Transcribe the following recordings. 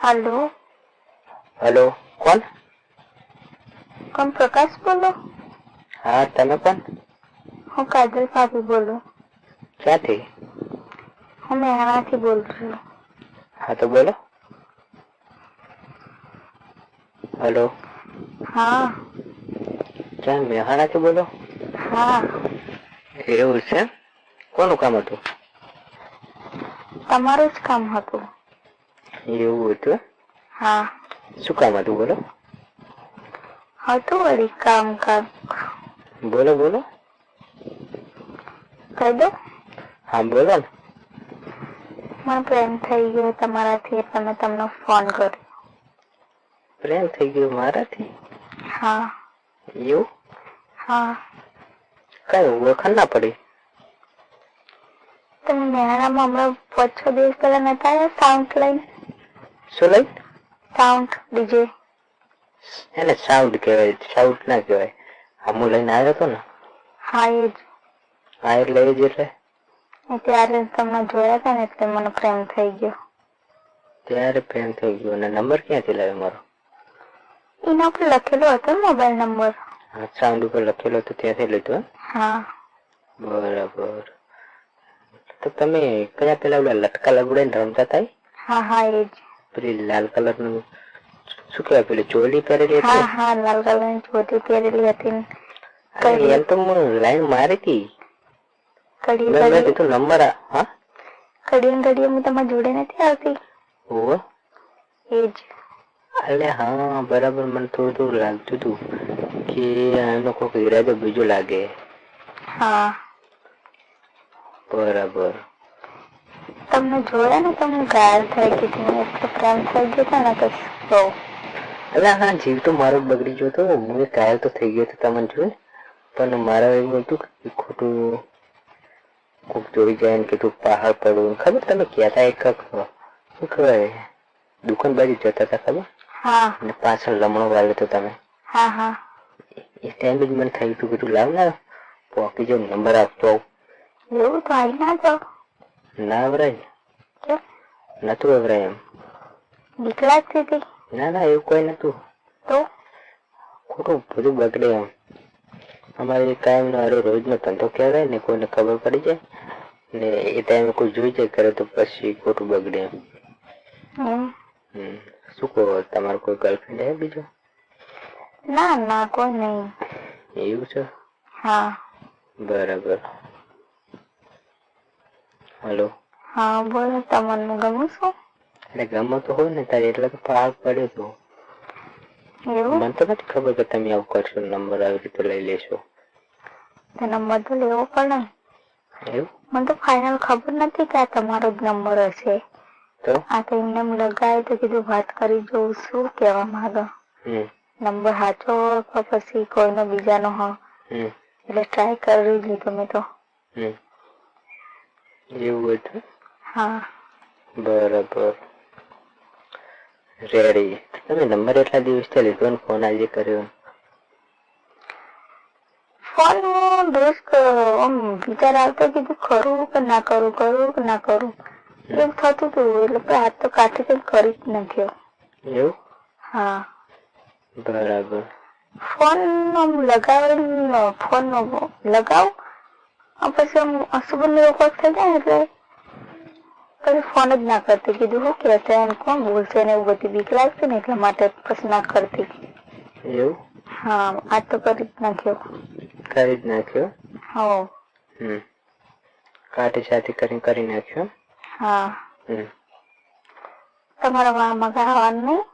Hello. Hello कौन? कौन प्रकाश बोलो? हाँ તમે કોણ? હું કાજલ ભાભી બોલું. ક્યાંથી? હું મહેણાથી બોલું છું. હા તો બોલો. હેલો. હા. ક્યાં મહેણાથી બોલો? હા. એવું છે? કોનું કામ હતું? તમારું જ કામ હતું. એવું હતું? હા. શું કામ હતું બોલો? હતું વળી કામકાજ. બોલો બોલો. કહી દો. હા બોલો ને. મને પ્રેમ થઈ ગયો તમારાથી એટલે મેં તમને ફોન કર્યો. પ્રેમ થઈ ગયો મારાથી? હા. એવું? હા. કઈ ઓળખાણ ના પડી. તમે મહેણામાં હમણાં 5-6 દિવસ પહેલા નતા આવ્યા સાઉન્ડ લઈને? શું લઈ? Sound DJ. એને સાઉન્ડ કહેવાય, સાઉન્ડ ના કહેવાય. હું લઈને આવ્યો હતો ને. હા એ જ. હા એટલે એ જ એટલે. ત્યારે તમને જોયા હતા ને એટલે મને પ્રેમ થઈ ગયો. ત્યારે પ્રેમ થઈ ગયો. અને નંબર ક્યાંથી લાવ્યો મારો? એના ઉપર લખેલો હતો મોબાઈલ નંબર. હા સાઉન્ડ ઉપર લખેલો હતો ત્યાંથી લીધો? હા. બરાબર. તો તમે કયા પેલા ઓલા લટકા લગડાઈને રમતા હતા? હા હા એ જ. પેલી લાલ કલર નું શું કહેવાય પેલી ચોલી પહેરેલી હતી? હા હા લાલ કલરની ચોલી પહેરેલી હતી. અરે એમ તો હું લાઈન મારી હતી. ઘડીએ મેં ઘડીએ કીધું નંબર હા ઘડીએ ઘડીએ હું તમારા જોડે નથી આવતી. ઓહો. એ જ. અલે હા બરાબર. મને થોડું થોડું લાગતું હતું કે આનો કોઈક ઈરાદો બીજો લાગે. હા. બરાબર. તમને જોયા ને તમને ઘાયલ થઈ ગઈ હતી. મને એટલો પ્રેમ થઈ ગયો હતો ને કે બહુ. અલા હા જીવ તો મારો બગડી ગયો હતો. હું ઘાયલ તો થઈ ગયો હતો તમને જોયું. પણ મારા એવું હતું કે ખોટું કોક જોઈ જાય ને કીધું પહાડ પડવું. ખબર તમે કહેતા એક શું કહેવાય દુકાન બાજુ જતા હતા ખબર? હા. અને પાછળ લમણો વાળ્યો હતો તમે. હા હા. એ ટાઈમે જ મને થયું હતું કે તું લાવ ને પોકી જો નંબર આપતો આવું. એવું તો આવી ના જાઓ. ના અવરાય. કેમ? નતું અવરાય એમ. બીક લાગતી હતી? ના ના એવું કોઈ નતું. તો? ખોટું બધું બગડે એમ. અમારે કાયમ નો રોજનો ધંધો કહેવાય ને કોઈને ખબર પડી જાય ને એ ટાઈમે કોઈ જોઈ જાય કરે તો પછી ખોટું બગડે એમ. શું કહો તમારો કોઈ ગર્લફ્રેન્ડ હે બીજો? ના ના કોઈ નહીં. એવું છે? હા. બરાબર. હલો. હા બોલો. તમને ગમું છું? એટલે ગમો તો હોય ને તારે એટલે તો પહાડ પડ્યો હતો. એવું? મને તો નથી ખબર કે તમે આવું કરશો. નંબર આવી રીતે લઈ લેશો. તો નંબર તો લેવો પડે. એવું? મને તો ફાઇનલ ખબર નથી કે આ તમારો જ નંબર હશે. તો? આ તો એમને લગાવ્યો તો કીધું વાત કરી જોઉં શું કહેવા માંગે. નંબર સાચો કે પછી કોઈનો બીજાનો હોય. એટલે ટ્રાય કરી લીધો મેં તો. એવું હતું? હા. બરાબર. રેડી. તમે નંબર એટલા દિવસથી લીધો ને ફોન આજે કર્યો. ફોન રોજ વિચાર આવતો કીધું કરું કે ના કરું કરું કે ના કરું એમ થતું હતું. એટલે આજ તો કાઠી કઈ કરી જ નાખ્યો. એવું? હા. બરાબર. ફોન લગાવેલો ફોન લગાવ પછી અશુભન એવો કોક થઈ જાય એટલે કઈ ફોન જ ના કરતી. કીધું શું કહેશે એમ કોણ બોલશે ને એવું બધી બીક લાગતી ને એટલા માટે પછી ના કરતી. એવું? હા આજ તો કરી જ નાખ્યો. કરી જ નાખ્યો? હો. કાઠી સાથી કરી નાખ્યો? હા. તમારા મામા આવવાનું નહીં?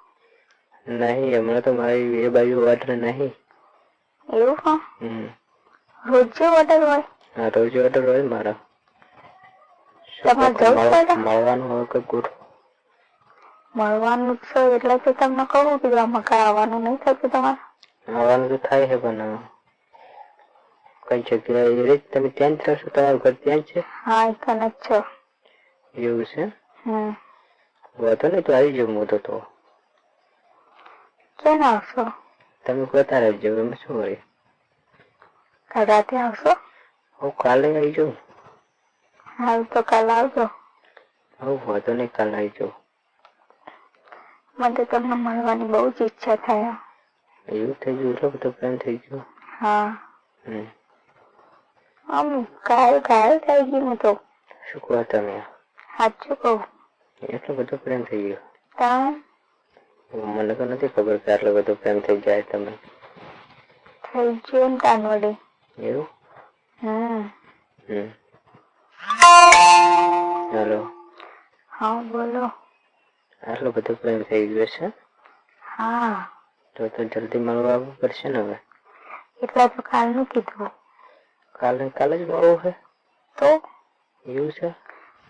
નહીં હમણાં તો મારી એ બાજુ ઓર્ડર નહીં. એવું હો? રોજે ઓર્ડર હોય? હા રોજ ઓર્ડર હોય મારા. તમારે જવું પડે? મળવાનું હોય કે ગુરુ મળવાનું છે એટલે તો તમને કહું કે આમાં કાંઈ આવવાનું નહીં થતું તમારે? આવવાનું તો થાય છે પણ કઈ જગ્યાએ તમે ત્યાં જ રહેશો? તમારું ઘર ત્યાં જ છે? હા ત્યાં જ છો. એવું છે? વાંધો નહીં તો આવી જાઉં હું તો. ક્યાં આવશો? તમે કહેતા રહેજો એમાં શું હોય. કાલ રાતે આવશો? હું કાલે આવી જાઉં. હાલ તો કાલ આવજો. વાંધો નહીં કાલે આવી જાઉં. મને તો તમને મળવાની બહુ જ ઈચ્છા થાય. એવું થઈ ગયું? એટલો બધો પ્રેમ થઈ ગયો? હા, હમ. આમ ઘાયલ ઘાયલ થઈ ગઈ હું તો. શું કહો તમે? સાચું કહું. એટલો બધો પ્રેમ થઈ ગયો? તા મને તો નથી ખબર કે આટલો બધો પ્રેમ થઈ જાય તમે. થઈ ગયો ને તાન વળી. એવું? હમ. હેલો. હા બોલો. આટલો બધો પ્રેમ થઈ ગયો છે? હા. તો જલ્દી મળવા આવવું પડશે ને હવે. એટલા તો કાલનું કીધું. કાલે જ મળવું છે? તો એવું છે?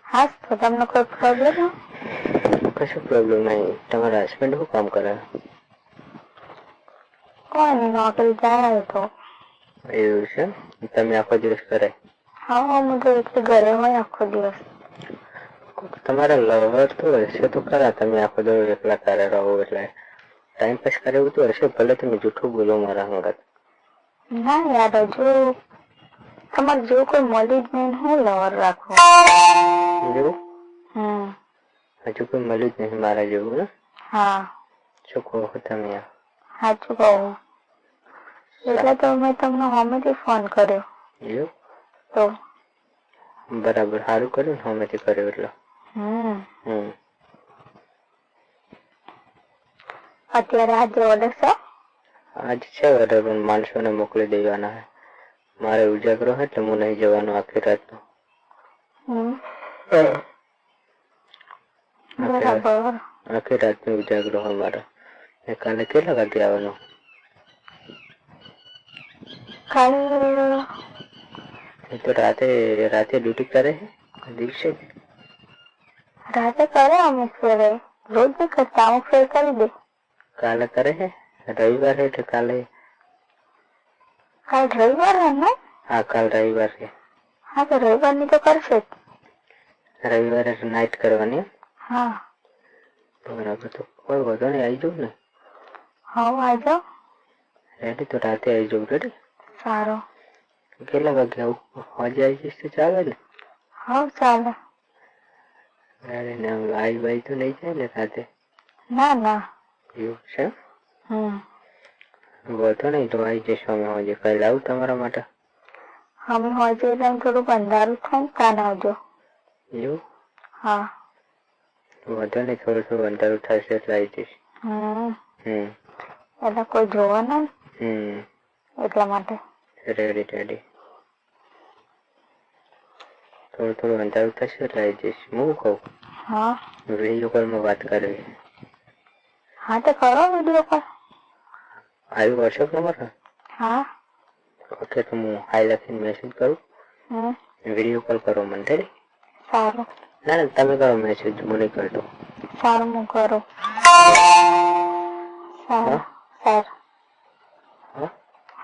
હા, તો તમને કોઈ પ્રોબ્લેમ? કશું પ્રોબ્લેમ નહીં. તમારા હસબન્ડ શું કામ કરે? કોઈ નહીં, નોકરી જાય તો. એવું છે? તમે આખો દિવસ કરે? હા, હું તો એટલે ઘરે હોય આખો દિવસ. તમારા લવર તો હશે તો ખરા, તમે આખો દિવસ એકલા ઘરે રહો એટલે ટાઈમ પાસ કરે એવું તો હશે. ભલે તમે જૂઠું બોલો મારા હંગાત. ના યાર, હજુ તમારે જો કોઈ મળી જ નહીં, હું લવર રાખું. એવું? હમ. હજુ કોઈ મળ્યું જ નહીં મારા જેવું ને? હા. શું કહો તમે? સાચું કહું. એટલે તો મેં તમને હમેથી ફોન કર્યો. એવું? તો બરાબર, સારું કર્યું ને હમેથી કર્યો એટલે. અત્યારે આજે ઓર્ડર છે? આજ છે ઓર્ડર, પણ માણસોને મોકલી દેવાના છે. મારે ઉજાગરો હોય એટલે હું નહીં જવાનું આખી રાતનો. બરાબર. આખી રાતનો ઉજાગરો હોય મારે. કાલે કેટલા વાગે આવવાનું? કાલે તો રાતે ડ્યુટી કરે છે? દિવસે રાતે કરે અમુક ફેરે, રોજ નહીં કરતા, અમુક ફેર કરી દે. કાલે કરે છે? રવિવાર એટલે કાલે? કાલ રવિવાર હે ને? હા, કાલ રવિવાર છે. હા, તો રવિવારની તો કરશે જ. રવિવારે નાઇટ કરવાની? હા. બરાબર, તો કોઈ વધો નહીં, આવી જાઉં ને? હા, આવી જાઓ. રેડી, તો રાતે આવી જાઉં. રેડી? સારું. કેટલા વાગે આવું? આજે આવી જઈશ તો ચાલે ને? હા, ચાલે. આઈ બાઈ તો નહીં જાય ને રાતે? ના ના. એવું છે? વધો નહીં, તો આવી જઈશું અમે. આજે કાલે આવું તમારા માટે? અમે હોય છે એટલે થોડુંક અંધારું થાય ને કાન આવજો. એવું? હા. વધો નહીં, થોડું અંધારું થશે એટલે આવી જઈશ. એટલે કોઈ જોવાના ને? એટલા માટે. રેડી. થોડું અંધારું થશે એટલે આવી જઈશ. હું કહું? હા. વિડીયો કોલમાં વાત કરવી. હા, તો કરો વિડીયો કોલ. આવ્યું વોટ્સએપ નંબર? હા. ઓકે, તો હું હાઈ લખીને મેસેજ કરું. વિડીયો કોલ કરો મને. રેડી? સારું. ના, તમે કરો મેસેજ, હું નહીં કરતો. સારું, હું કરું. સારું.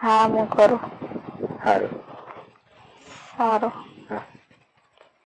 હા, હું કરું. સારું.